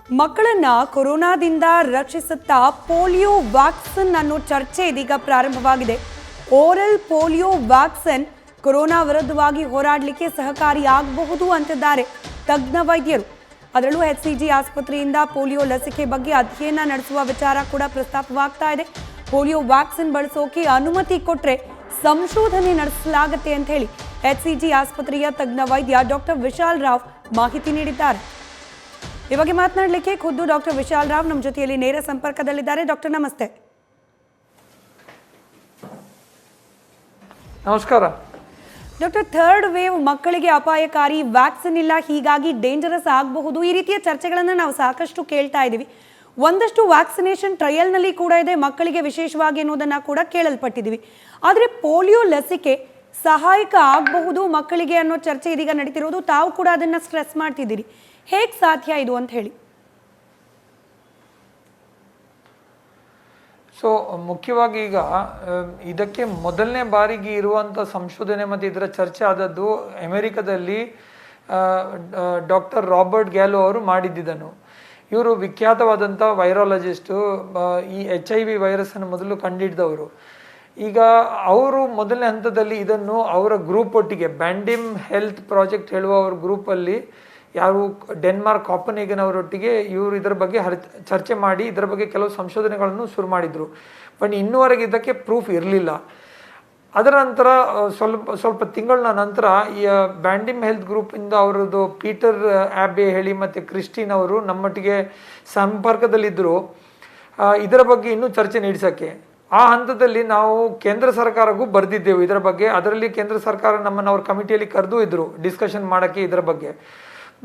ಮಕ್ಕಳನ್ನ ಕೊರೋನಾದಿಂದ ರಕ್ಷಿಸುತ್ತಾ polio vaccine ಅನ್ನೋ ಚರ್ಚೆ ಇದೀಗ ಪ್ರಾರಂಭವಾಗಿದೆ. ಓರಲ್ ಪೋಲಿಯೋ ವ್ಯಾಕ್ಸಿನ್ ಕೊರೋನಾ ವಿರುದ್ಧವಾಗಿ ಹೋರಾಡಲಿಕ್ಕೆ ಸಹಕಾರಿಯಾಗಬಹುದು ಅಂತಿದ್ದಾರೆ ತಜ್ಞ ವೈದ್ಯರು. ಅದರಲ್ಲೂ HCG ಆಸ್ಪತ್ರೆಯಿಂದ ಪೋಲಿಯೋ ಲಸಿಕೆ ಬಗ್ಗೆ ಅಧ್ಯಯನ ನಡೆಸುವ ವಿಚಾರ ಕೂಡ ಪ್ರಸ್ತಾಪವಾಗ್ತಾ ಇದೆ. ಪೋಲಿಯೋ ವ್ಯಾಕ್ಸಿನ್ ಬಳಸೋಕೆ ಅನುಮತಿ ಕೊಟ್ಟರೆ ಸಂಶೋಧನೆ ನಡೆಸಲಾಗುತ್ತೆ ಅಂತ ಹೇಳಿ HCG ಆಸ್ಪತ್ರೆಯ ತಜ್ಞ ವೈದ್ಯ ಡಾಕ್ಟರ್ ವಿಶಾಲ್ ರಾವ್ ಮಾಹಿತಿ ನೀಡಿದ್ದಾರೆ. ಈ ಬಗ್ಗೆ ಮಾತನಾಡಲಿಕ್ಕೆ ಖುದ್ದು ಡಾಕ್ಟರ್ ವಿಶಾಲ್ ರಾವ್ ನಮ್ಮ ಜೊತೆಯಲ್ಲಿ ನೇರ ಸಂಪರ್ಕದಲ್ಲಿದ್ದಾರೆ. ಡಾಕ್ಟರ್ ನಮಸ್ತೆ. ನಮಸ್ಕಾರ ಡಾಕ್ಟರ್, ಥರ್ಡ್ ವೇವ್ ಮಕ್ಕಳಿಗೆ ಅಪಾಯಕಾರಿ, ವ್ಯಾಕ್ಸಿನ್ ಇಲ್ಲ, ಹೀಗಾಗಿ ಡೇಂಜರಸ್ ಆಗಬಹುದು, ಈ ರೀತಿಯ ಚರ್ಚೆಗಳನ್ನು ನಾವು ಸಾಕಷ್ಟು ಕೇಳ್ತಾ ಇದ್ದೀವಿ. ಒಂದಷ್ಟು ವ್ಯಾಕ್ಸಿನೇಷನ್ ಟ್ರಯಲ್ನಲ್ಲಿ ಕೂಡ ಇದೆ, ಮಕ್ಕಳಿಗೆ ವಿಶೇಷವಾಗಿ ಅನ್ನೋದನ್ನು ಕೂಡ ಕೇಳಲ್ಪಟ್ಟಿದ್ದೀವಿ. ಆದರೆ ಪೋಲಿಯೋ ಲಸಿಕೆ ಸಹಾಯಕ ಆಗಬಹುದು ಮಕ್ಕಳಿಗೆ ಅನ್ನೋ ಚರ್ಚೆ ಇದೀಗ ನಡೀತಿರೋದು. ತಾವು ಕೂಡ ಅದನ್ನು ಸ್ಟ್ರೆಸ್ ಮಾಡ್ತಿದ್ದೀರಿ. ಹೇಗೆ ಸಾಧ್ಯ ಇದು ಅಂತ ಹೇಳಿ? ಸೊ ಮುಖ್ಯವಾಗಿ ಈಗ ಇದಕ್ಕೆ ಮೊದಲನೇ ಬಾರಿಗೆ ಇರುವಂಥ ಸಂಶೋಧನೆ ಮತ್ತು ಇದರ ಚರ್ಚೆ ಆದದ್ದು ಅಮೆರಿಕದಲ್ಲಿ ಡಾಕ್ಟರ್ ರಾಬರ್ಟ್ ಗ್ಯಾಲೋ ಅವರು ಮಾಡಿದ್ದಿದ್ದನು. ಇವರು ವಿಖ್ಯಾತವಾದಂಥ ವೈರಾಲಜಿಸ್ಟು, ಈ HIV ವೈರಸ್ಸನ್ನು ಮೊದಲು ಕಂಡುಹಿಡಿದವರು. ಈಗ ಅವರು ಮೊದಲನೇ ಹಂತದಲ್ಲಿ ಇದನ್ನು ಅವರ ಗ್ರೂಪ್ ಒಟ್ಟಿಗೆ ಬ್ಯಾಂಡಿಮ್ ಹೆಲ್ತ್ ಪ್ರಾಜೆಕ್ಟ್ ಹೇಳುವ ಅವ್ರ ಗ್ರೂಪಲ್ಲಿ ಯಾರು ಡೆನ್ಮಾರ್ಕ್ ಕಾಪನ್ಹೇಗನ್ ಅವರೊಟ್ಟಿಗೆ ಇವರು ಇದರ ಬಗ್ಗೆ ಚರ್ಚೆ ಮಾಡಿ ಇದರ ಬಗ್ಗೆ ಕೆಲವು ಸಂಶೋಧನೆಗಳನ್ನು ಶುರು ಮಾಡಿದರು. ಬಟ್ ಇನ್ನೂವರೆಗೆ ಇದಕ್ಕೆ ಪ್ರೂಫ್ ಇರಲಿಲ್ಲ. ಅದರ ನಂತರ ಸ್ವಲ್ಪ ತಿಂಗಳ ನಂತರ ಈ ಬ್ಯಾಂಡಿಮ್ ಹೆಲ್ತ್ ಗ್ರೂಪಿಂದ ಅವರದ್ದು ಪೀಟರ್ ಆ್ಯಬೆ ಹೇಳಿ ಮತ್ತು ಕ್ರಿಸ್ಟಿನ್ ಅವರು ನಮ್ಮೊಟ್ಟಿಗೆ ಸಂಪರ್ಕದಲ್ಲಿದ್ದರು ಇದರ ಬಗ್ಗೆ ಇನ್ನೂ ಚರ್ಚೆ ನಡೆಸೋಕ್ಕೆ. ಆ ಹಂತದಲ್ಲಿ ನಾವು ಕೇಂದ್ರ ಸರ್ಕಾರಕ್ಕೂ ಬರೆದಿದ್ದೆವು ಇದರ ಬಗ್ಗೆ. ಅದರಲ್ಲಿ ಕೇಂದ್ರ ಸರ್ಕಾರ ನಮ್ಮನ್ನು ಅವ್ರ ಕಮಿಟಿಯಲ್ಲಿ ಕರೆದು ಇದ್ದರು ಡಿಸ್ಕಷನ್ ಮಾಡೋಕ್ಕೆ ಇದರ ಬಗ್ಗೆ.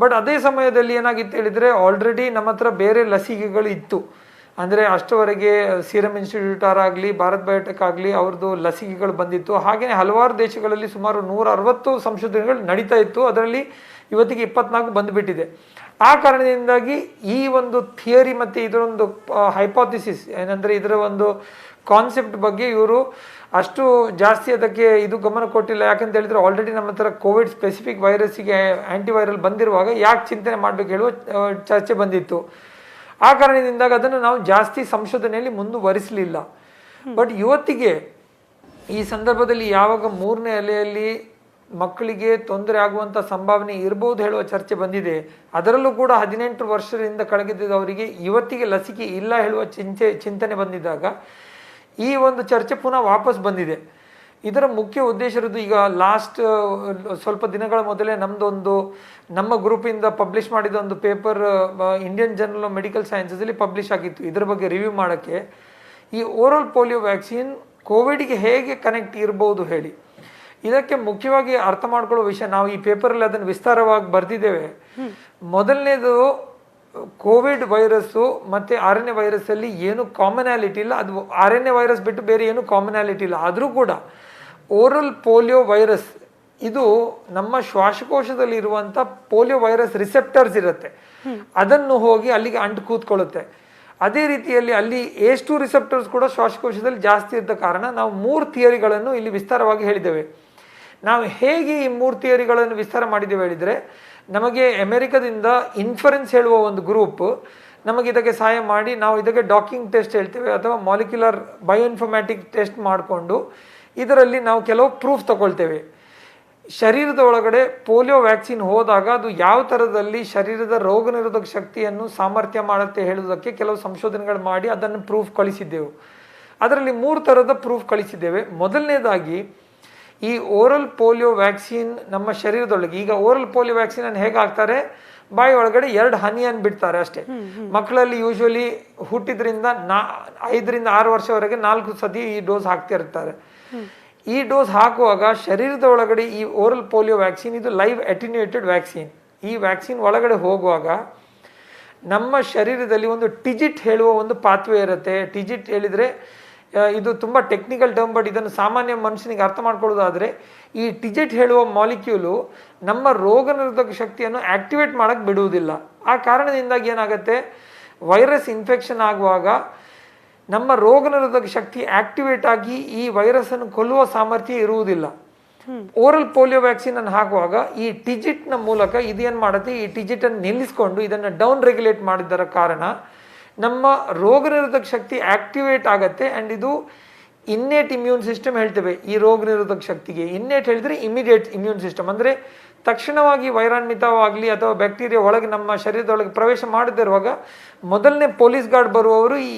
ಬಟ್ ಅದೇ ಸಮಯದಲ್ಲಿ ಏನಾಗಿತ್ತು ಹೇಳಿದರೆ, ಆಲ್ರೆಡಿ ನಮ್ಮ ಹತ್ರ ಬೇರೆ ಲಸಿಕೆಗಳು ಇತ್ತು. ಅಂದರೆ ಅಷ್ಟವರೆಗೆ ಸೀರಮ್ ಇನ್ಸ್ಟಿಟ್ಯೂಟ್ ಆಗಲಿ ಭಾರತ್ ಬಯೋಟೆಕ್ ಆಗಲಿ ಅವ್ರದ್ದು ಲಸಿಕೆಗಳು ಬಂದಿತ್ತು. ಹಾಗೆಯೇ ಹಲವಾರು ದೇಶಗಳಲ್ಲಿ ಸುಮಾರು 160 ಸಂಶೋಧನೆಗಳು ನಡೀತಾ ಇತ್ತು. ಅದರಲ್ಲಿ ಇವತ್ತಿಗೆ 24 ಬಂದುಬಿಟ್ಟಿದೆ. ಆ ಕಾರಣದಿಂದಾಗಿ ಈ ಒಂದು ಥಿಯರಿ ಮತ್ತು ಇದರೊಂದು ಹೈಪೋಥಿಸಿಸ್ ಏನಂದರೆ ಇದರ ಒಂದು ಕಾನ್ಸೆಪ್ಟ್ ಬಗ್ಗೆ ಇವರು ಅಷ್ಟು ಜಾಸ್ತಿ ಅದಕ್ಕೆ ಇದು ಗಮನ ಕೊಟ್ಟಿಲ್ಲ. ಯಾಕಂತ ಹೇಳಿದ್ರೆ ಆಲ್ರೆಡಿ ನಮ್ಮ ಹತ್ರ ಕೋವಿಡ್ ಸ್ಪೆಸಿಫಿಕ್ ವೈರಸ್ಸಿಗೆ ಆ್ಯಂಟಿವೈರಲ್ ಬಂದಿರುವಾಗ ಯಾಕೆ ಚಿಂತನೆ ಮಾಡಬೇಕು ಹೇಳುವ ಚರ್ಚೆ ಬಂದಿತ್ತು. ಆ ಕಾರಣದಿಂದಾಗಿ ಅದನ್ನು ನಾವು ಜಾಸ್ತಿ ಸಂಶೋಧನೆಯಲ್ಲಿ ಮುಂದುವರಿಸಲಿಲ್ಲ. ಬಟ್ ಇವತ್ತಿಗೆ ಈ ಸಂದರ್ಭದಲ್ಲಿ ಯಾವಾಗ 3ನೇ ಅಲೆಯಲ್ಲಿ ಮಕ್ಕಳಿಗೆ ತೊಂದರೆ ಆಗುವಂಥ ಸಂಭಾವನೆ ಇರ್ಬೋದು ಹೇಳುವ ಚರ್ಚೆ ಬಂದಿದೆ, ಅದರಲ್ಲೂ ಕೂಡ 18 ವರ್ಷದಿಂದ ಕೆಳಗಿದ್ದವರಿಗೆ ಇವತ್ತಿಗೆ ಲಸಿಕೆ ಇಲ್ಲ ಹೇಳುವ ಚಿಂತನೆ ಬಂದಿದ್ದಾಗ ಈ ಒಂದು ಚರ್ಚೆ ಪುನಃ ವಾಪಸ್ ಬಂದಿದೆ. ಇದರ ಮುಖ್ಯ ಉದ್ದೇಶ ಇರೋದು, ಈಗ ಲಾಸ್ಟ್ ಸ್ವಲ್ಪ ದಿನಗಳ ಮೊದಲೇ ನಮ್ಮ ಗ್ರೂಪಿಂದ ಪಬ್ಲಿಷ್ ಮಾಡಿದ ಒಂದು paper Indian journal of medical ಸೈನ್ಸಸಲ್ಲಿ ಪಬ್ಲಿಷ್ ಆಗಿತ್ತು. ಇದರ ಬಗ್ಗೆ ರಿವ್ಯೂ ಮಾಡೋಕ್ಕೆ ಈ ಓರಲ್ ಪೋಲಿಯೋ ವ್ಯಾಕ್ಸಿನ್ ಕೋವಿಡ್ಗೆ ಹೇಗೆ ಕನೆಕ್ಟ್ ಇರ್ಬೋದು ಹೇಳಿ. ಇದಕ್ಕೆ ಮುಖ್ಯವಾಗಿ ಅರ್ಥ ಮಾಡ್ಕೊಳ್ಳೋ ವಿಷಯ, ನಾವು ಈ ಪೇಪರಲ್ಲಿ ಅದನ್ನು ವಿಸ್ತಾರವಾಗಿ ಬರೆದಿದ್ದೇವೆ. ಮೊದಲನೇದು, ಕೋವಿಡ್ ವೈರಸ್ಸು ಮತ್ತು RNA ವೈರಸ್ಸಲ್ಲಿ ಏನು ಕಾಮನ್ಯಾಲಿಟಿ ಇಲ್ಲ. ಅದು RNA ವೈರಸ್ ಬಿಟ್ಟು ಬೇರೆ ಏನು ಕಾಮನ್ಯಾಲಿಟಿ ಇಲ್ಲ. ಆದರೂ ಕೂಡ ಓರಲ್ ಪೋಲಿಯೋ ವೈರಸ್ ಇದು ನಮ್ಮ ಶ್ವಾಸಕೋಶದಲ್ಲಿ ಇರುವಂಥ ಪೋಲಿಯೋ ವೈರಸ್ ರಿಸೆಪ್ಟರ್ಸ್ ಇರುತ್ತೆ, ಅದನ್ನು ಹೋಗಿ ಅಲ್ಲಿಗೆ ಅಂಟು ಕೂತ್ಕೊಳ್ಳುತ್ತೆ. ಅದೇ ರೀತಿಯಲ್ಲಿ ಅಲ್ಲಿ ACE2 ರಿಸೆಪ್ಟರ್ಸ್ ಕೂಡ ಶ್ವಾಸಕೋಶದಲ್ಲಿ ಜಾಸ್ತಿ ಇದ್ದ ಕಾರಣ ನಾವು 3 ಥಿಯರಿಗಳನ್ನು ಇಲ್ಲಿ ವಿಸ್ತಾರವಾಗಿ ಹೇಳಿದ್ದೇವೆ. ನಾವು ಹೇಗೆ ಈ 3 ಥಿಯರಿಗಳನ್ನು ವಿಸ್ತಾರ ಮಾಡಿದ್ದೇವೆ ಹೇಳಿದರೆ, ನಮಗೆ ಅಮೆರಿಕದಿಂದ ಇನ್ಫರೆನ್ಸ್ ಹೇಳುವ ಒಂದು ಗ್ರೂಪ್ ನಮಗೆ ಇದಕ್ಕೆ ಸಹಾಯ ಮಾಡಿ, ನಾವು ಇದಕ್ಕೆ ಡಾಕಿಂಗ್ ಟೆಸ್ಟ್ ಹೇಳ್ತೇವೆ ಅಥವಾ ಮಾಲಿಕ್ಯುಲರ್ ಬಯೋಇನ್ಫಾರ್ಮ್ಯಾಟಿಕ್ ಟೆಸ್ಟ್ ಮಾಡಿಕೊಂಡು ಇದರಲ್ಲಿ ನಾವು ಕೆಲವು ಪ್ರೂಫ್ ತಗೊಳ್ತೇವೆ. ಶರೀರದ ಒಳಗಡೆ ಪೋಲಿಯೋ ವ್ಯಾಕ್ಸಿನ್ ಹೋದಾಗ ಅದು ಯಾವ ಥರದಲ್ಲಿ ಶರೀರದ ರೋಗ ನಿರೋಧಕ ಶಕ್ತಿಯನ್ನು ಸಾಮರ್ಥ್ಯ ಮಾಡುತ್ತೆ ಹೇಳುವುದಕ್ಕೆ ಕೆಲವು ಸಂಶೋಧನೆಗಳು ಮಾಡಿ ಅದನ್ನು ಪ್ರೂಫ್ ಕಳಿಸಿದ್ದೆವು. ಅದರಲ್ಲಿ 3 ಥರದ ಪ್ರೂಫ್ ಕಳಿಸಿದ್ದೇವೆ. ಮೊದಲನೇದಾಗಿ, ಈ ಓರಲ್ ಪೋಲಿಯೋ ವ್ಯಾಕ್ಸಿನ್ ನಮ್ಮ ಶರೀರದೊಳಗೆ, ಈಗ ಓರಲ್ ಪೋಲಿಯೋ ವ್ಯಾಕ್ಸಿನ್ ಅನ್ನು ಹೇಗೆ ಹಾಕ್ತಾರೆ, ಬಾಯಿ ಒಳಗಡೆ 2 ಹನಿಯನ್ನು ಬಿಡ್ತಾರೆ ಅಷ್ಟೇ. ಮಕ್ಕಳಲ್ಲಿ ಯೂಶ್ವಲಿ ಹುಟ್ಟಿದ್ರಿಂದ 5 ರಿಂದ 6 ವರ್ಷವರೆಗೆ 4 ಸತಿ ಈ ಡೋಸ್ ಹಾಕ್ತಿರ್ತಾರೆ. ಈ ಡೋಸ್ ಹಾಕುವಾಗ ಶರೀರದ ಒಳಗಡೆ ಈ ಓರಲ್ ಪೋಲಿಯೋ ವ್ಯಾಕ್ಸಿನ್ ಇದು ಲೈವ್ ಅಟಿನ್ಯೂಯೇಟೆಡ್ ವ್ಯಾಕ್ಸಿನ್. ಈ ವ್ಯಾಕ್ಸಿನ್ ಒಳಗಡೆ ಹೋಗುವಾಗ ನಮ್ಮ ಶರೀರದಲ್ಲಿ ಒಂದು ಟಿಜಿಟ್ ಹೇಳುವ ಒಂದು ಪಾತ್ವೆ ಇರುತ್ತೆ. ಟಿಜಿಟ್ ಹೇಳಿದರೆ ಇದು ತುಂಬ ಟೆಕ್ನಿಕಲ್ ಟರ್ಮ್, ಬಟ್ ಇದನ್ನು ಸಾಮಾನ್ಯ ಮನುಷ್ಯನಿಗೆ ಅರ್ಥ ಮಾಡ್ಕೊಳ್ಳೋದಾದರೆ, ಈ ಟಿಜೆಟ್ ಹೇಳುವ ಮಾಲಿಕ್ಯೂಲು ನಮ್ಮ ರೋಗ ನಿರೋಧಕ ಶಕ್ತಿಯನ್ನು ಆ್ಯಕ್ಟಿವೇಟ್ ಮಾಡೋಕ್ಕೆ ಬಿಡುವುದಿಲ್ಲ. ಆ ಕಾರಣದಿಂದಾಗಿ ಏನಾಗುತ್ತೆ, ವೈರಸ್ ಇನ್ಫೆಕ್ಷನ್ ಆಗುವಾಗ ನಮ್ಮ ರೋಗ ನಿರೋಧಕ ಶಕ್ತಿ ಆ್ಯಕ್ಟಿವೇಟ್ ಆಗಿ ಈ ವೈರಸ್ಸನ್ನು ಕೊಲ್ಲುವ ಸಾಮರ್ಥ್ಯ ಇರುವುದಿಲ್ಲ. ಓರಲ್ ಪೋಲಿಯೋ ವ್ಯಾಕ್ಸಿನ್ ಅನ್ನು ಹಾಕುವಾಗ ಈ ಟಿಜಿಟ್ನ ಮೂಲಕ ಇದೇನು ಮಾಡುತ್ತೆ, ಈ ಟಿಜಿಟ್ ಅನ್ನು ನಿಲ್ಲಿಸ್ಕೊಂಡು ಇದನ್ನು ಡೌನ್ ರೆಗ್ಯುಲೇಟ್ ಮಾಡಿದ್ದರ ಕಾರಣ ನಮ್ಮ ರೋಗ ನಿರೋಧಕ ಶಕ್ತಿ ಆಕ್ಟಿವೇಟ್ ಆಗತ್ತೆ. ಆ್ಯಂಡ್ ಇದು ಇನ್ನೇಟ್ ಇಮ್ಯೂನ್ ಸಿಸ್ಟಮ್ ಹೇಳ್ತೇವೆ ಈ ರೋಗ ನಿರೋಧಕ ಶಕ್ತಿಗೆ. ಇನ್ನೇಟ್ ಹೇಳಿದ್ರೆ ಇಮಿಡಿಯೇಟ್ ಇಮ್ಯೂನ್ ಸಿಸ್ಟಮ್, ಅಂದರೆ ತಕ್ಷಣವಾಗಿ ವೈರಾನ್ವಿತವಾಗಲಿ ಅಥವಾ ಬ್ಯಾಕ್ಟೀರಿಯಾ ಒಳಗೆ ನಮ್ಮ ಶರೀರದೊಳಗೆ ಪ್ರವೇಶ ಮಾಡದಿರುವಾಗ ಮೊದಲನೇ ಪೊಲೀಸ್ ಗಾರ್ಡ್ ಬರುವವರು ಈ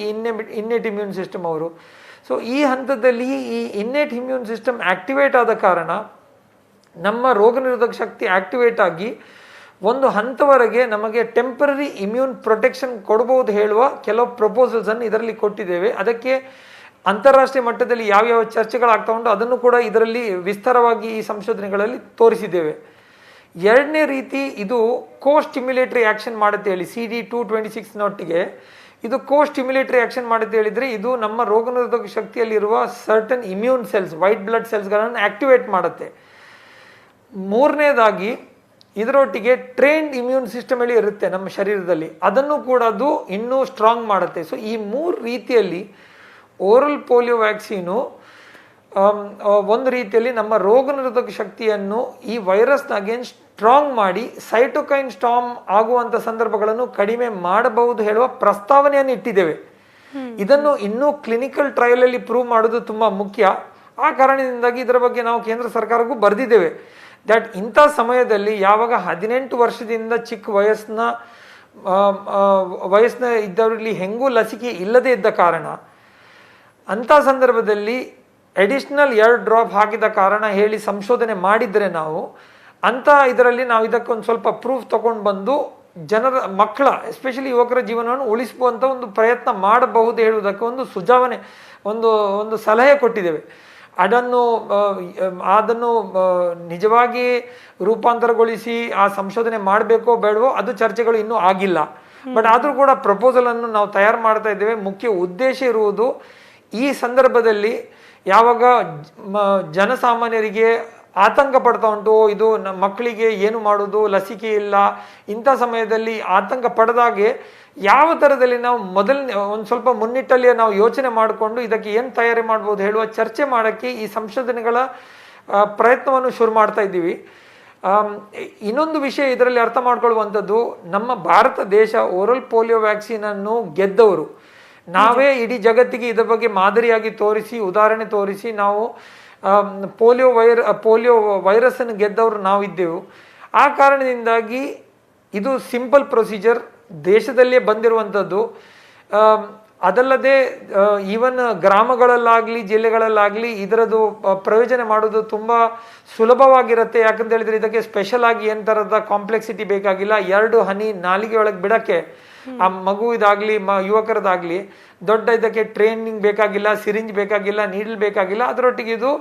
ಇನ್ನೇಟ್ ಇಮ್ಯೂನ್ ಸಿಸ್ಟಮ್ ಅವರು. ಸೊ ಈ ಹಂತದಲ್ಲಿ ಈ ಇನ್ನೇಟ್ ಇಮ್ಯೂನ್ ಸಿಸ್ಟಮ್ ಆಕ್ಟಿವೇಟ್ ಆದ ಕಾರಣ ನಮ್ಮ ರೋಗ ನಿರೋಧಕ ಶಕ್ತಿ ಆಕ್ಟಿವೇಟ್ ಆಗಿ ಒಂದು ಹಂತವರೆಗೆ ನಮಗೆ ಟೆಂಪರರಿ ಇಮ್ಯೂನ್ ಪ್ರೊಟೆಕ್ಷನ್ ಕೊಡಬಹುದು ಹೇಳುವ ಕೆಲವು ಪ್ರಪೋಸಲ್ಸ್ ಅನ್ನು ಇದರಲ್ಲಿ ಕೊಟ್ಟಿದ್ದೇವೆ. ಅದಕ್ಕೆ ಅಂತಾರಾಷ್ಟ್ರೀಯ ಮಟ್ಟದಲ್ಲಿ ಯಾವ್ಯಾವ ಚರ್ಚೆಗಳಾಗ್ತಾ ಉಂಟು ಅದನ್ನು ಕೂಡ ಇದರಲ್ಲಿ ವಿಸ್ತಾರವಾಗಿ ಈ ಸಂಶೋಧನೆಗಳಲ್ಲಿ ತೋರಿಸಿದ್ದೇವೆ. ಎರಡನೇ ರೀತಿ ಇದು ಸ್ಟಿಮ್ಯುಲೇಟರಿ ಆಕ್ಷನ್ ಮಾಡುತ್ತೆ ಹೇಳಿ CD226 ನೊಟ್ಟಿಗೆ ಇದು ಸ್ಟಿಮ್ಯುಲೇಟರಿ ಆಕ್ಷನ್ ಮಾಡುತ್ತೆ ಹೇಳಿದ್ರೆ ಇದು ನಮ್ಮ ರೋಗ ನಿರೋಧಕ ಶಕ್ತಿಯಲ್ಲಿರುವ certain immune cells, white blood ಸೆಲ್ಸ್ಗಳನ್ನು ಆಕ್ಟಿವೇಟ್ ಮಾಡುತ್ತೆ. ಮೂರನೇದಾಗಿ ಇದರೊಟ್ಟಿಗೆ ಟ್ರೈನ್ಡ್ ಇಮ್ಯೂನ್ ಸಿಸ್ಟಮ್ ಹೇಳಿ ಇರುತ್ತೆ ನಮ್ಮ ಶರೀರದಲ್ಲಿ, ಅದನ್ನು ಕೂಡ ಅದು ಇನ್ನೂ ಸ್ಟ್ರಾಂಗ್ ಮಾಡುತ್ತೆ. ಸೊ ಈ ಮೂರು ರೀತಿಯಲ್ಲಿ ಓರಲ್ ಪೋಲಿಯೋ ವ್ಯಾಕ್ಸಿನು ಒಂದು ರೀತಿಯಲ್ಲಿ ನಮ್ಮ ರೋಗ ನಿರೋಧಕ ಶಕ್ತಿಯನ್ನು ಈ ವೈರಸ್ನ ಅಗೇನ್ಸ್ಟ್ ಸ್ಟ್ರಾಂಗ್ ಮಾಡಿ ಸೈಟೋಕೈನ್ ಸ್ಟಾರ್ಮ್ ಆಗುವಂಥ ಸಂದರ್ಭಗಳನ್ನು ಕಡಿಮೆ ಮಾಡಬಹುದು ಹೇಳುವ ಪ್ರಸ್ತಾವನೆಯನ್ನು ಇಟ್ಟಿದ್ದೇವೆ. ಇದನ್ನು ಇನ್ನೂ ಕ್ಲಿನಿಕಲ್ ಟ್ರಯಲಲ್ಲಿ ಪ್ರೂವ್ ಮಾಡೋದು ತುಂಬ ಮುಖ್ಯ. ಆ ಕಾರಣದಿಂದಾಗಿ ಇದರ ಬಗ್ಗೆ ನಾವು ಕೇಂದ್ರ ಸರ್ಕಾರಕ್ಕೂ ಬರೆದಿದ್ದೇವೆ ದಟ್ ಇಂಥ ಸಮಯದಲ್ಲಿ ಯಾವಾಗ 18 ವರ್ಷದಿಂದ ಚಿಕ್ಕ ವಯಸ್ಸಿನ ಇದ್ದವರಲ್ಲಿ ಹೆಂಗೂ ಲಸಿಕೆ ಇಲ್ಲದೇ ಇದ್ದ ಕಾರಣ ಅಂಥ ಸಂದರ್ಭದಲ್ಲಿ ಅಡಿಷನಲ್ 2 ಡ್ರಾಪ್ ಹಾಕಿದ ಕಾರಣ ಹೇಳಿ ಸಂಶೋಧನೆ ಮಾಡಿದರೆ ನಾವು ಇದರಲ್ಲಿ ನಾವು ಇದಕ್ಕೊಂದು ಸ್ವಲ್ಪ ಪ್ರೂಫ್ ತಗೊಂಡು ಬಂದು ಮಕ್ಕಳ ಎಸ್ಪೆಷಲಿ ಯುವಕರ ಜೀವನವನ್ನು ಉಳಿಸುವಂಥ ಒಂದು ಪ್ರಯತ್ನ ಮಾಡಬಹುದು ಹೇಳುವುದಕ್ಕೆ ಒಂದು ಸುಜಾವನೆ ಒಂದು ಸಲಹೆ ಕೊಟ್ಟಿದ್ದೇವೆ. ಅದನ್ನು ನಿಜವಾಗಿ ರೂಪಾಂತರಗೊಳಿಸಿ ಆ ಸಂಶೋಧನೆ ಮಾಡಬೇಕೋ ಬೇಡವೋ ಅದು ಚರ್ಚೆಗಳು ಇನ್ನೂ ಆಗಿಲ್ಲ. ಬಟ್ ಆದರೂ ಕೂಡ ಪ್ರಪೋಸಲ್ ಅನ್ನು ನಾವು ತಯಾರು ಮಾಡ್ತಾ ಇದ್ದೇವೆ. ಮುಖ್ಯ ಉದ್ದೇಶ ಇರುವುದು ಈ ಸಂದರ್ಭದಲ್ಲಿ ಯಾವಾಗ ಜನಸಾಮಾನ್ಯರಿಗೆ ಆತಂಕ ಪಡ್ತಾ ಉಂಟು, ಇದು ನಮ್ಮ ಮಕ್ಕಳಿಗೆ ಏನು ಮಾಡೋದು, ಲಸಿಕೆ ಇಲ್ಲ, ಇಂಥ ಸಮಯದಲ್ಲಿ ಆತಂಕ ಪಡೆದಾಗೆ ಯಾವ ಥರದಲ್ಲಿ ನಾವು ಒಂದು ಸ್ವಲ್ಪ ಮುನ್ನಿಟ್ಟಲ್ಲಿ ನಾವು ಯೋಚನೆ ಮಾಡಿಕೊಂಡು ಇದಕ್ಕೆ ಏನು ತಯಾರಿ ಮಾಡ್ಬೋದು ಹೇಳುವ ಚರ್ಚೆ ಮಾಡೋಕ್ಕೆ ಈ ಸಂಶೋಧನೆಗಳ ಪ್ರಯತ್ನವನ್ನು ಶುರು ಮಾಡ್ತಾ ಇದ್ದೀವಿ. ಇನ್ನೊಂದು ವಿಷಯ ಇದರಲ್ಲಿ ಅರ್ಥ ಮಾಡ್ಕೊಳ್ಳುವಂಥದ್ದು, ನಮ್ಮ ಭಾರತ ದೇಶ ಓರಲ್ ಪೋಲಿಯೋ ವ್ಯಾಕ್ಸಿನನ್ನು ಗೆದ್ದವರು ನಾವೇ. ಇಡೀ ಜಗತ್ತಿಗೆ ಇದರ ಬಗ್ಗೆ ಮಾದರಿಯಾಗಿ ತೋರಿಸಿ, ಉದಾಹರಣೆ ತೋರಿಸಿ ನಾವು ಪೋಲಿಯೋ ವೈರಸ್ಸನ್ನು ಗೆದ್ದವರು ನಾವಿದ್ದೆವು. ಆ ಕಾರಣದಿಂದಾಗಿ ಇದು ಸಿಂಪಲ್ ಪ್ರೊಸೀಜರ್, ದೇಶದಲ್ಲೇ ಬಂದಿರುವಂಥದ್ದು. ಅದಲ್ಲದೆ ಈವನ್ ಗ್ರಾಮಗಳಲ್ಲಾಗಲಿ ಜಿಲ್ಲೆಗಳಲ್ಲಾಗಲಿ ಇದರದ್ದು ಪ್ರಯೋಜನ ಮಾಡೋದು ತುಂಬ ಸುಲಭವಾಗಿರುತ್ತೆ. ಯಾಕಂತ ಹೇಳಿದರೆ ಇದಕ್ಕೆ ಸ್ಪೆಷಲ್ ಆಗಿ ಏನು ಥರದ ಕಾಂಪ್ಲೆಕ್ಸಿಟಿ ಬೇಕಾಗಿಲ್ಲ. 2 ಹನಿ ನಾಲಿಗೆ ಒಳಗೆ ಬಿಡೋಕ್ಕೆ ಆ ಮಗುವಿದಾಗಲಿ ಯುವಕರದಾಗಲಿ ದೊಡ್ಡ ಇದಕ್ಕೆ ಟ್ರೈನಿಂಗ್ ಬೇಕಾಗಿಲ್ಲ, ಸಿರಿಂಜ್ ಬೇಕಾಗಿಲ್ಲ, ನೀಡಲ್ ಬೇಕಾಗಿಲ್ಲ. ಅದರೊಟ್ಟಿಗೆ ಇದು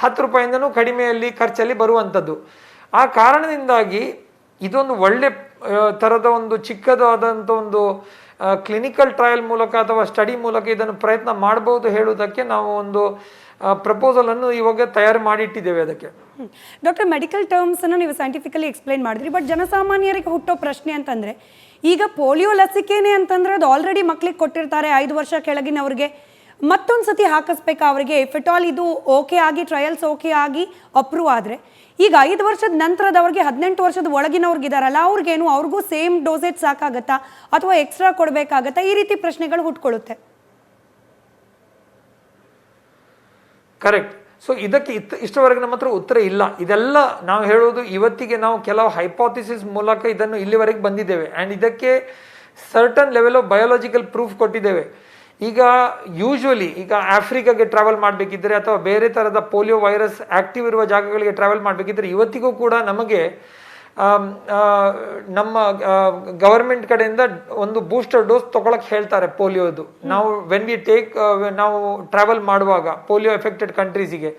10 ರೂಪಾಯಿಂದನೂ ಕಡಿಮೆಯಲ್ಲಿ ಖರ್ಚಲ್ಲಿ ಬರುವಂಥದ್ದು. ಆ ಕಾರಣದಿಂದಾಗಿ ಇದೊಂದು ಒಳ್ಳೆ ಥರದ ಒಂದು ಚಿಕ್ಕದಾದಂಥ ಒಂದು ಕ್ಲಿನಿಕಲ್ ಟ್ರಯಲ್ ಮೂಲಕ ಅಥವಾ ಸ್ಟಡಿ ಮೂಲಕ ಇದನ್ನು ಪ್ರಯತ್ನ ಮಾಡಬಹುದು ಹೇಳುವುದಕ್ಕೆ ನಾವು ಒಂದು ಪ್ರಪೋಸಲ್ ಅನ್ನು ಇವಾಗ ತಯಾರು ಮಾಡಿಟ್ಟಿದ್ದೇವೆ. ಅದಕ್ಕೆ ಡಾಕ್ಟರ್, ಮೆಡಿಕಲ್ ಟರ್ಮ್ಸ್ ಅನ್ನು ನೀವು ಸೈಂಟಿಫಿಕಲಿ ಎಕ್ಸ್ಪ್ಲೈನ್ ಮಾಡಿದ್ರಿ. ಬಟ್ ಜನಸಾಮಾನ್ಯರಿಗೆ ಹುಟ್ಟೋ ಪ್ರಶ್ನೆ ಅಂತಂದ್ರೆ, ಈಗ ಪೋಲಿಯೋ ಲಸಿಕೆನೇ ಅಂತಂದ್ರೆ ಅದು ಆಲ್ರೆಡಿ ಮಕ್ಳಿಗೆ ಕೊಟ್ಟಿರ್ತಾರೆ 5 ವರ್ಷ ಕೆಳಗಿನವ್ರಿಗೆ, ಮತ್ತೊಂದು ಸತಿ ಹಾಕಿಸ್ಬೇಕಾ ಅವರಿಗೆ? ಇಫ್ ಇಟ್ ಆಲ್ ಇದು ಓಕೆ ಆಗಿ ಟ್ರಯಲ್ಸ್ ಓಕೆ ಆಗಿ ಅಪ್ರೂವ್ ಆದರೆ, ಈಗ 5 ವರ್ಷದ ನಂತರದವ್ರಿಗೆ 18 ವರ್ಷದ ಒಳಗಿನವ್ರಿಗಿದಾರಲ್ಲ ಅವ್ರಿಗೇನು, ಅವ್ರಿಗೂ ಸೇಮ್ ಡೋಸೇಜ್ ಸಾಕಾಗತ್ತಾ ಅಥವಾ ಎಕ್ಸ್ಟ್ರಾ ಕೊಡಬೇಕಾಗತ್ತಾ? ಈ ರೀತಿ ಪ್ರಶ್ನೆಗಳು ಹುಟ್ಕೊಳ್ಳುತ್ತೆ. ಕರೆಕ್ಟ್. ಸೊ ಇದಕ್ಕೆ ಇಷ್ಟವರೆಗೆ ನಮ್ಮ ಹತ್ರ ಉತ್ತರ ಇಲ್ಲ. ಇದೆಲ್ಲ ನಾವು ಹೇಳೋದು ಇವತ್ತಿಗೆ ನಾವು ಕೆಲವು ಹೈಪೋಥಿಸಿಸ್ ಮೂಲಕ ಇದನ್ನು ಇಲ್ಲಿವರೆಗೆ ಬಂದಿದ್ದೇವೆ. ಆ್ಯಂಡ್ ಇದಕ್ಕೆ certain level of biological proof ಕೊಟ್ಟಿದ್ದೇವೆ. ಈಗ ಯೂಶ್ವಲಿ ಈಗ ಆಫ್ರಿಕಾಗೆ ಟ್ರಾವೆಲ್ ಮಾಡಬೇಕಿದ್ರೆ ಅಥವಾ ಬೇರೆ ಥರದ ಪೋಲಿಯೋ ವೈರಸ್ ಆಕ್ಟಿವ್ ಇರುವ ಜಾಗಗಳಿಗೆ ಟ್ರಾವೆಲ್ ಮಾಡಬೇಕಿದ್ರೆ ಇವತ್ತಿಗೂ ಕೂಡ ನಮಗೆ ನಮ್ಮ ಗವರ್ಮೆಂಟ್ ಕಡೆಯಿಂದ ಒಂದು ಬೂಸ್ಟರ್ ಡೋಸ್ ತೊಗೊಳಕ್ಕೆ ಹೇಳ್ತಾರೆ ಪೋಲಿಯೋದು. ನಾವು ನಾವು ಟ್ರಾವೆಲ್ ಮಾಡುವಾಗ ಪೋಲಿಯೋ ಎಫೆಕ್ಟೆಡ್ ಕಂಟ್ರೀಸಿಗೆ.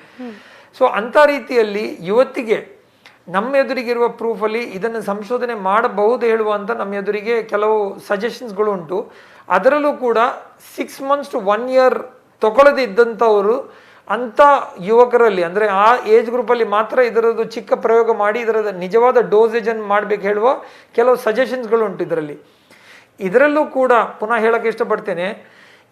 ಸೊ ಅಂಥ ರೀತಿಯಲ್ಲಿ ಇವತ್ತಿಗೆ ನಮ್ಮ ಎದುರಿಗಿರುವ ಪ್ರೂಫಲ್ಲಿ ಇದನ್ನು ಸಂಶೋಧನೆ ಮಾಡಬಹುದು ಹೇಳುವಂಥ ನಮ್ಮ ಎದುರಿಗೆ ಕೆಲವು ಸಜೆಷನ್ಸ್ಗಳು ಉಂಟು. ಅದರಲ್ಲೂ ಕೂಡ 6 months to 1 year ತಗೊಳ್ಳದೇ ಇದ್ದಂಥವರು ಅಂಥ ಯುವಕರಲ್ಲಿ, ಅಂದರೆ ಆ ಏಜ್ ಗ್ರೂಪಲ್ಲಿ ಮಾತ್ರ ಇದರದ್ದು ಚಿಕ್ಕ ಪ್ರಯೋಗ ಮಾಡಿ ಇದರದ ನಿಜವಾದ ಡೋಸೇಜನ್ನು ಮಾಡಬೇಕು ಹೇಳುವ ಕೆಲವು ಸಜೆಷನ್ಸ್ಗಳು ಉಂಟು ಇದರಲ್ಲಿ. ಇದರಲ್ಲೂ ಕೂಡ ಪುನಃ ಹೇಳೋಕ್ಕೆ ಇಷ್ಟಪಡ್ತೇನೆ,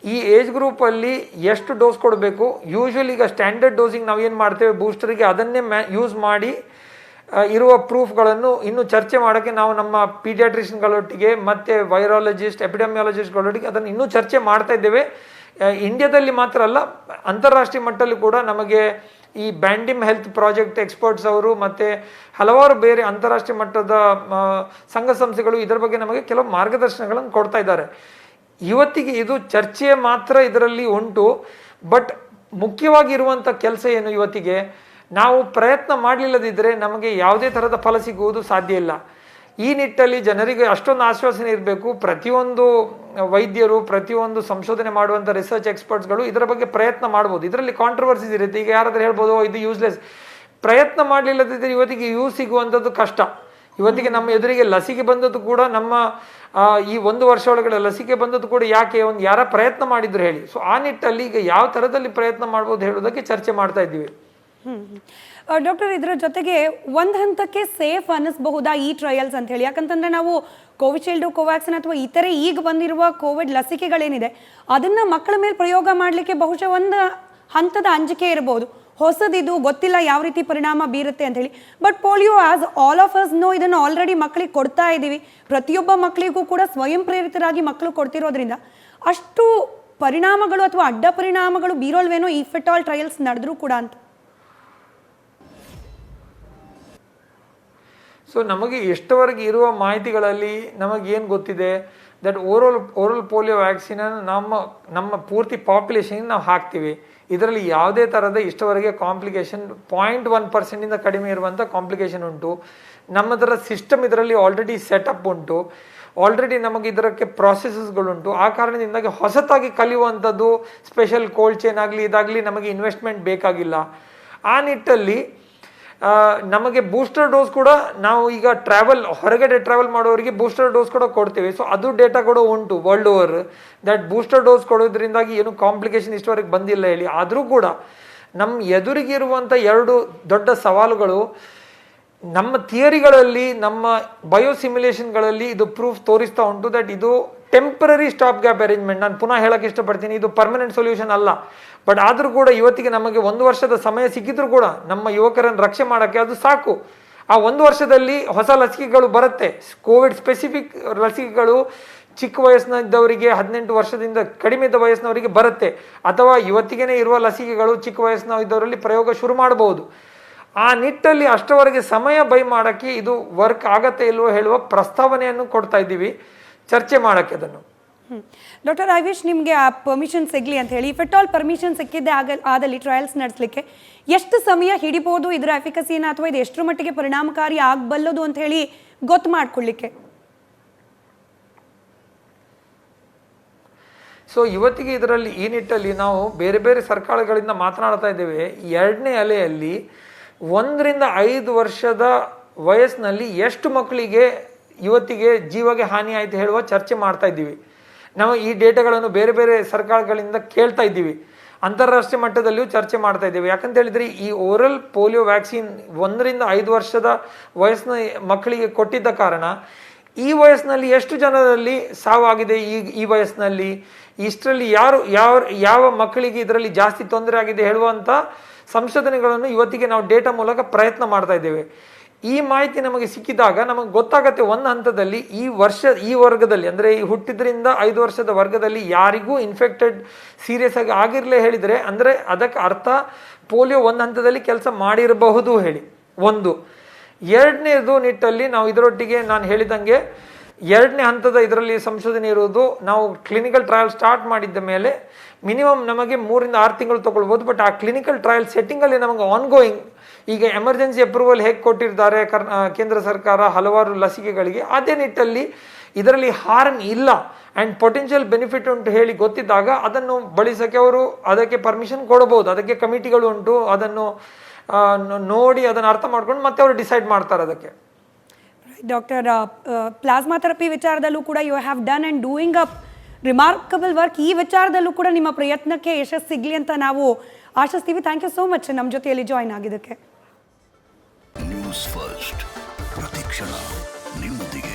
ಈ ಏಜ್ ಗ್ರೂಪಲ್ಲಿ ಎಷ್ಟು ಡೋಸ್ ಕೊಡಬೇಕು, ಯೂಶ್ವಲಿ ಈಗ ಸ್ಟ್ಯಾಂಡರ್ಡ್ ಡೋಸಿಂಗ್ ನಾವು ಏನು ಮಾಡ್ತೇವೆ ಬೂಸ್ಟರಿಗೆ, ಅದನ್ನೇ ಯೂಸ್ ಮಾಡಿ ಇರುವ ಪ್ರೂಫ್ಗಳನ್ನು ಇನ್ನೂ ಚರ್ಚೆ ಮಾಡೋಕ್ಕೆ ನಾವು ನಮ್ಮ ಪೀಡಿಯಾಟ್ರಿಷನ್ಗಳೊಟ್ಟಿಗೆ ಮತ್ತು ವೈರಾಲಜಿಸ್ಟ್ ಎಪಿಡೆಮಿಯಾಲಜಿಸ್ಟ್ಗಳೊಟ್ಟಿಗೆ ಅದನ್ನು ಇನ್ನೂ ಚರ್ಚೆ ಮಾಡ್ತಾ ಇದ್ದೇವೆ. ಇಂಡಿಯಾದಲ್ಲಿ ಮಾತ್ರ ಅಲ್ಲ, ಅಂತಾರಾಷ್ಟ್ರೀಯ ಮಟ್ಟದಲ್ಲಿ ಕೂಡ ನಮಗೆ ಈ ಬ್ಯಾಂಡಿಮ್ ಹೆಲ್ತ್ ಪ್ರಾಜೆಕ್ಟ್ ಎಕ್ಸ್ಪರ್ಟ್ಸ್ ಅವರು ಮತ್ತು ಹಲವಾರು ಬೇರೆ ಅಂತಾರಾಷ್ಟ್ರೀಯ ಮಟ್ಟದ ಸಂಘ ಸಂಸ್ಥೆಗಳು ಇದರ ಬಗ್ಗೆ ನಮಗೆ ಕೆಲವು ಮಾರ್ಗದರ್ಶನಗಳನ್ನು ಕೊಡ್ತಾ ಇದ್ದಾರೆ. ಇವತ್ತಿಗೆ ಇದು ಚರ್ಚೆ ಮಾತ್ರ ಇದರಲ್ಲಿ ಉಂಟು. ಬಟ್ ಮುಖ್ಯವಾಗಿರುವಂಥ ಕೆಲಸ ಏನು, ಇವತ್ತಿಗೆ ನಾವು ಪ್ರಯತ್ನ ಮಾಡಲಿಲ್ಲದಿದ್ದರೆ ನಮಗೆ ಯಾವುದೇ ಥರದ ಫಲ ಸಿಗುವುದು ಸಾಧ್ಯ ಇಲ್ಲ. ಈ ನಿಟ್ಟಲ್ಲಿ ಜನರಿಗೆ ಅಷ್ಟೊಂದು ಆಶ್ವಾಸನೆ ಇರಬೇಕು. ಪ್ರತಿಯೊಂದು ವೈದ್ಯರು, ಪ್ರತಿಯೊಂದು ಸಂಶೋಧನೆ ಮಾಡುವಂಥ ರಿಸರ್ಚ್ ಎಕ್ಸ್ಪರ್ಟ್ಸ್ಗಳು ಇದರ ಬಗ್ಗೆ ಪ್ರಯತ್ನ ಮಾಡ್ಬೋದು. ಇದರಲ್ಲಿ ಕಾಂಟ್ರವರ್ಸೀಸ್ ಇರುತ್ತೆ. ಈಗ ಯಾರಾದರೂ ಹೇಳ್ಬೋದು ಇದು ಯೂಸ್ಲೆಸ್. ಪ್ರಯತ್ನ ಮಾಡಲಿಲ್ಲದಿದ್ದರೆ ಇವತ್ತಿಗೆ ಯೂಸ್ ಸಿಗುವಂಥದ್ದು ಕಷ್ಟ. ಇವತ್ತಿಗೆ ನಮ್ಮ ಎದುರಿಗೆ ಲಸಿಕೆ ಬಂದದ್ದು ಕೂಡ ನಮ್ಮ ಈ 1 ವರ್ಷ ಒಳಗಡೆ ಲಸಿಕೆ ಬಂದದ್ದು ಕೂಡ ಯಾಕೆ, ಯಾರ ಪ್ರಯತ್ನ ಮಾಡಿದ್ರು ಹೇಳಿ. ಸೊ ಆ ನಿಟ್ಟಲ್ಲಿ ಈಗ ಯಾವ ಥರದಲ್ಲಿ ಪ್ರಯತ್ನ ಮಾಡ್ಬೋದು ಹೇಳೋದಕ್ಕೆ ಚರ್ಚೆ ಮಾಡ್ತಾ ಇದ್ದೀವಿ. ಡಾಕ್ಟರ್, ಇದರ ಜೊತೆಗೆ ಒಂದು ಹಂತಕ್ಕೆ ಸೇಫ್ ಅನ್ನಿಸಬಹುದಾ ಈ ಟ್ರಯಲ್ಸ್ ಅಂತ ಹೇಳಿ? ಯಾಕಂತಂದ್ರೆ ನಾವು ಕೋವಿಶೀಲ್ಡು, ಕೋವ್ಯಾಕ್ಸಿನ್ ಅಥವಾ ಇತರೆ ಈಗ ಬಂದಿರುವ ಕೋವಿಡ್ ಲಸಿಕೆಗಳೇನಿದೆ ಅದನ್ನ ಮಕ್ಕಳ ಮೇಲೆ ಪ್ರಯೋಗ ಮಾಡಲಿಕ್ಕೆ ಬಹುಶಃ ಒಂದು ಹಂತದ ಅಂಜಿಕೆ ಇರಬಹುದು. ಹೊಸದಿದು, ಗೊತ್ತಿಲ್ಲ ಯಾವ ರೀತಿ ಪರಿಣಾಮ ಬೀರುತ್ತೆ ಅಂತ ಹೇಳಿ. But polio, as all of us know, ಇದನ್ನು ಆಲ್ರೆಡಿ ಮಕ್ಕಳಿಗೆ ಕೊಡ್ತಾ ಇದ್ದೀವಿ. ಪ್ರತಿಯೊಬ್ಬ ಮಕ್ಕಳಿಗೂ ಕೂಡ ಸ್ವಯಂ ಪ್ರೇರಿತರಾಗಿ ಮಕ್ಕಳು ಕೊಡ್ತಿರೋದ್ರಿಂದ ಅಷ್ಟು ಪರಿಣಾಮಗಳು ಅಥವಾ ಅಡ್ಡ ಪರಿಣಾಮಗಳು ಬೀರೋಲ್ವೇನೋ ಇಫ್ ಎಟ್ ಆಲ್ ಟ್ರಯಲ್ಸ್ ನಡೆದ್ರೂ ಕೂಡ ಅಂತ. ಸೊ ನಮಗೆ ಎಷ್ಟವರೆಗೆ ಇರುವ ಮಾಹಿತಿಗಳಲ್ಲಿ ನಮಗೇನು ಗೊತ್ತಿದೆ, ದಟ್ ಓರಲ್ ಪೋಲಿಯೋ ವ್ಯಾಕ್ಸಿನನ್ನು ನಮ್ಮ ಪೂರ್ತಿ ಪಾಪ್ಯುಲೇಷನ್ಗೆ ನಾವು ಹಾಕ್ತೀವಿ. ಇದರಲ್ಲಿ ಯಾವುದೇ ಥರದ ಇಷ್ಟವರೆಗೆ ಕಾಂಪ್ಲಿಕೇಶನ್ 0.1% ಕಡಿಮೆ ಇರುವಂಥ ಕಾಂಪ್ಲಿಕೇಶನ್ ಉಂಟು. ನಮ್ಮದರ ಸಿಸ್ಟಮ್ ಇದರಲ್ಲಿ ಆಲ್ರೆಡಿ ಸೆಟಪ್ ಉಂಟು. ಆಲ್ರೆಡಿ ನಮಗೆ ಇದಕ್ಕೆ ಪ್ರಾಸೆಸಸ್ಗಳುಂಟು. ಆ ಕಾರಣದಿಂದಾಗಿ ಹೊಸತಾಗಿ ಕಲಿಯುವಂಥದ್ದು ಸ್ಪೆಷಲ್ ಕೋಲ್ಡ್ ಚೈನ್ ಆಗಲಿ ಇದಾಗಲಿ ನಮಗೆ ಇನ್ವೆಸ್ಟ್ಮೆಂಟ್ ಬೇಕಾಗಿಲ್ಲ. ಆ ನಿಟ್ಟಲ್ಲಿ ನಮಗೆ ಬೂಸ್ಟರ್ ಡೋಸ್ ಕೂಡ ನಾವು ಈಗ ಹೊರಗಡೆ ಟ್ರಾವೆಲ್ ಮಾಡೋರಿಗೆ ಬೂಸ್ಟರ್ ಡೋಸ್ ಕೂಡ ಕೊಡ್ತೇವೆ. ಸೊ ಅದು ಡೇಟಾ ಕೂಡ ಉಂಟು world over, that booster dose ಕೊಡೋದ್ರಿಂದಾಗಿ ಏನು ಕಾಂಪ್ಲಿಕೇಶನ್ ಇಷ್ಟವರೆಗೆ ಬಂದಿಲ್ಲ ಹೇಳಿ. ಆದರೂ ಕೂಡ ನಮ್ಮ ಎದುರಿಗಿರುವಂಥ 2 ದೊಡ್ಡ ಸವಾಲುಗಳು, ನಮ್ಮ ಥಿಯರಿಗಳಲ್ಲಿ, ನಮ್ಮ ಬಯೋಸಿಮ್ಯುಲೇಷನ್ಗಳಲ್ಲಿ ಇದು ಪ್ರೂಫ್ ತೋರಿಸ್ತಾ ಉಂಟು ದಟ್ ಇದು ಟೆಂಪರರಿ ಸ್ಟಾಪ್ ಗ್ಯಾಪ್ ಅರೇಂಜ್ಮೆಂಟ್. ನಾನು ಪುನಃ ಹೇಳಕ್ಕೆ ಇಷ್ಟಪಡ್ತೀನಿ, ಇದು ಪರ್ಮನೆಂಟ್ ಸೊಲ್ಯೂಷನ್ ಅಲ್ಲ. ಬಟ್ ಆದರೂ ಕೂಡ ಇವತ್ತಿಗೆ ನಮಗೆ 1 ವರ್ಷದ ಸಮಯ ಸಿಕ್ಕಿದ್ರು ಕೂಡ ನಮ್ಮ ಯುವಕರನ್ನು ರಕ್ಷೆ ಮಾಡೋಕ್ಕೆ ಅದು ಸಾಕು. ಆ 1 ವರ್ಷದಲ್ಲಿ ಹೊಸ ಲಸಿಕೆಗಳು ಬರುತ್ತೆ. ಕೋವಿಡ್ ಸ್ಪೆಸಿಫಿಕ್ ಲಸಿಕೆಗಳು ಚಿಕ್ಕ ವಯಸ್ಸಿನವರಿಗೆ, 18 ವರ್ಷದಿಂದ ಕಡಿಮೆ ಇದ್ದ ವಯಸ್ಸಿನವರಿಗೆ ಬರುತ್ತೆ. ಅಥವಾ ಇವತ್ತಿಗೇ ಇರುವ ಲಸಿಕೆಗಳು ಚಿಕ್ಕ ವಯಸ್ಸಿನ ಇದ್ದವರಲ್ಲಿ ಪ್ರಯೋಗ ಶುರು ಮಾಡಬಹುದು. ಆ ನಿಟ್ಟಲ್ಲಿ ಅಷ್ಟವರೆಗೆ ಸಮಯ ಬೈ ಮಾಡೋಕ್ಕೆ ಇದು ವರ್ಕ್ ಆಗತ್ತೆ ಇಲ್ವೋ ಹೇಳುವ ಪ್ರಸ್ತಾವನೆಯನ್ನು ಕೊಡ್ತಾ ಇದ್ದೀವಿ, ಚರ್ಚೆ ಮಾಡೋಕ್ಕೆ ಅದನ್ನು. ಡಾಕ್ಟರ್, ಐ ವಿಶ್ ನಿಮಗೆ ಆ ಪರ್ಮಿಷನ್ ಸಿಗಲಿ ಅಂತ ಹೇಳಿ. ಇಫ್ ಎಟ್ ಆಲ್ ಪರ್ಮಿಷನ್ ಸಿಕ್ಕಿದ್ದೆ ಆದಲ್ಲಿ ಟ್ರಯಲ್ಸ್ ನಡೆಸಲಿಕ್ಕೆ ಎಷ್ಟು ಸಮಯ ಹಿಡಿಬೋದು ಇದರ ಎಫಿಕಸಿನ, ಅಥವಾ ಇದು ಎಷ್ಟರ ಮಟ್ಟಿಗೆ ಪರಿಣಾಮಕಾರಿ ಆಗಬಲ್ಲದು ಅಂತ ಹೇಳಿ ಗೊತ್ತು ಮಾಡ್ಕೊಳ್ಳಿಕ್ಕೆ? ಸೊ ಇವತ್ತಿಗೆ ಇದರಲ್ಲಿ ಈ ನಿಟ್ಟಲ್ಲಿ ನಾವು ಬೇರೆ ಬೇರೆ ಸರ್ಕಾರಗಳಿಂದ ಮಾತನಾಡ್ತಾ ಇದ್ದೇವೆ. 2ನೇ ಅಲೆಯಲ್ಲಿ 1 ರಿಂದ 5 ವರ್ಷದ ವಯಸ್ಸಿನಲ್ಲಿ ಎಷ್ಟು ಮಕ್ಕಳಿಗೆ ಇವತ್ತಿಗೆ ಜೀವಗೆ ಹಾನಿ ಆಯಿತು ಹೇಳುವ ಚರ್ಚೆ ಮಾಡ್ತಾ ಇದ್ದೀವಿ. ನಾವು ಈ ಡೇಟಾಗಳನ್ನು ಬೇರೆ ಬೇರೆ ಸರ್ಕಾರಗಳಿಂದ ಕೇಳ್ತಾ ಇದ್ದೀವಿ. ಅಂತಾರಾಷ್ಟ್ರೀಯ ಮಟ್ಟದಲ್ಲಿಯೂ ಚರ್ಚೆ ಮಾಡ್ತಾ ಇದ್ದೇವೆ. ಯಾಕಂತ ಹೇಳಿದರೆ ಈ ಓರಲ್ ಪೋಲಿಯೋ ವ್ಯಾಕ್ಸಿನ್ 1 ರಿಂದ 5 ವರ್ಷದ ವಯಸ್ಸಿನ ಮಕ್ಕಳಿಗೆ ಕೊಟ್ಟಿದ್ದ ಕಾರಣ ಈ ವಯಸ್ಸಿನಲ್ಲಿ ಎಷ್ಟು ಜನರಲ್ಲಿ ಸಾವಾಗಿದೆ, ಈ ವಯಸ್ಸಿನಲ್ಲಿ ಇಷ್ಟರಲ್ಲಿ ಯಾವ ಮಕ್ಕಳಿಗೆ ಇದರಲ್ಲಿ ಜಾಸ್ತಿ ತೊಂದರೆ ಆಗಿದೆ ಹೇಳುವಂಥ ಸಂಶೋಧನೆಗಳನ್ನು ಇವತ್ತಿಗೆ ನಾವು ಡೇಟಾ ಮೂಲಕ ಪ್ರಯತ್ನ ಮಾಡ್ತಾ ಇದ್ದೇವೆ. ಈ ಮಾಹಿತಿ ನಮಗೆ ಸಿಕ್ಕಿದಾಗ ನಮಗೆ ಗೊತ್ತಾಗತ್ತೆ ಒಂದು ಹಂತದಲ್ಲಿ ಈ ವರ್ಗದಲ್ಲಿ, ಅಂದರೆ ಈ ಹುಟ್ಟಿದ್ರಿಂದ 5 ವರ್ಷದ ವರ್ಗದಲ್ಲಿ ಯಾರಿಗೂ ಇನ್ಫೆಕ್ಟೆಡ್ ಸೀರಿಯಸ್ ಆಗಿ ಆಗಿರಲೇ ಹೇಳಿದರೆ, ಅಂದರೆ ಅದಕ್ಕೆ ಅರ್ಥ ಪೋಲಿಯೋ ಒಂದು ಹಂತದಲ್ಲಿ ಕೆಲಸ ಮಾಡಿರಬಹುದು ಹೇಳಿ. 1. 2ನೇದು ನಿಟ್ಟಲ್ಲಿ ನಾವು ಇದರೊಟ್ಟಿಗೆ ನಾನು ಹೇಳಿದಂಗೆ 2ನೇ ಹಂತದ ಇದರಲ್ಲಿ ಸಂಶೋಧನೆ ಇರುವುದು. ನಾವು ಕ್ಲಿನಿಕಲ್ ಟ್ರಯಲ್ ಸ್ಟಾರ್ಟ್ ಮಾಡಿದ್ದ ಮೇಲೆ ಮಿನಿಮಮ್ ನಮಗೆ 3 ರಿಂದ 6 ತಿಂಗಳು ತಗೊಳ್ಬೋದು. ಬಟ್ ಆ ಕ್ಲಿನಿಕಲ್ ಟ್ರಯಲ್ ಸೆಟ್ಟಿಂಗಲ್ಲಿ ನಮಗೆ ಆನ್ಗೋಯಿಂಗ್, ಈಗ ಎಮರ್ಜೆನ್ಸಿ ಅಪ್ರೂವಲ್ ಹೇಗೆ ಕೊಟ್ಟಿರ್ತಾರೆ ಕೇಂದ್ರ ಸರ್ಕಾರ ಹಲವಾರು ಲಸಿಕೆಗಳಿಗೆ, ಅದೇ ನಿಟ್ಟಲ್ಲಿ ಇದರಲ್ಲಿ ಹಾರ್ಮ್ ಇಲ್ಲ ಆ್ಯಂಡ್ ಪೊಟೆನ್ಷಿಯಲ್ ಬೆನಿಫಿಟ್ ಉಂಟು ಹೇಳಿ ಗೊತ್ತಿದ್ದಾಗ ಅದನ್ನು ಬಳಸೋಕ್ಕೆ ಅವರು ಅದಕ್ಕೆ ಪರ್ಮಿಷನ್ ಕೊಡಬಹುದು. ಅದಕ್ಕೆ ಕಮಿಟಿಗಳು ಉಂಟು, ಅದನ್ನು ನೋಡಿ ಅದನ್ನು ಅರ್ಥ ಮಾಡ್ಕೊಂಡು ಮತ್ತೆ ಅವರು ಡಿಸೈಡ್ ಮಾಡ್ತಾರೆ ಅದಕ್ಕೆ. ಡಾಕ್ಟರ್, ಪ್ಲಾಸ್ಮಾ ಥೆರಪಿ ವಿಚಾರದಲ್ಲೂ ಕೂಡ you have done and doing a remarkable work. ಈ ವಿಚಾರದಲ್ಲೂ ಕೂಡ ನಿಮ್ಮ ಪ್ರಯತ್ನಕ್ಕೆ ಯಶಸ್ಸು ಸಿಗಲಿ ಅಂತ ನಾವು ಆಶಿಸ್ತೀವಿ. ಥ್ಯಾಂಕ್ ಯು ಸೋ ಮಚ್ ನಮ್ಮ ಜೊತೆಯಲ್ಲಿ ಜಾಯ್ನ್ ಆಗಿದ್ದಕ್ಕೆ. ನ್ಯೂಸ್ ಫಸ್ಟ್, ಪ್ರತಿಕ್ಷಣ ನಿಮ್ಮೊಂದಿಗೆ.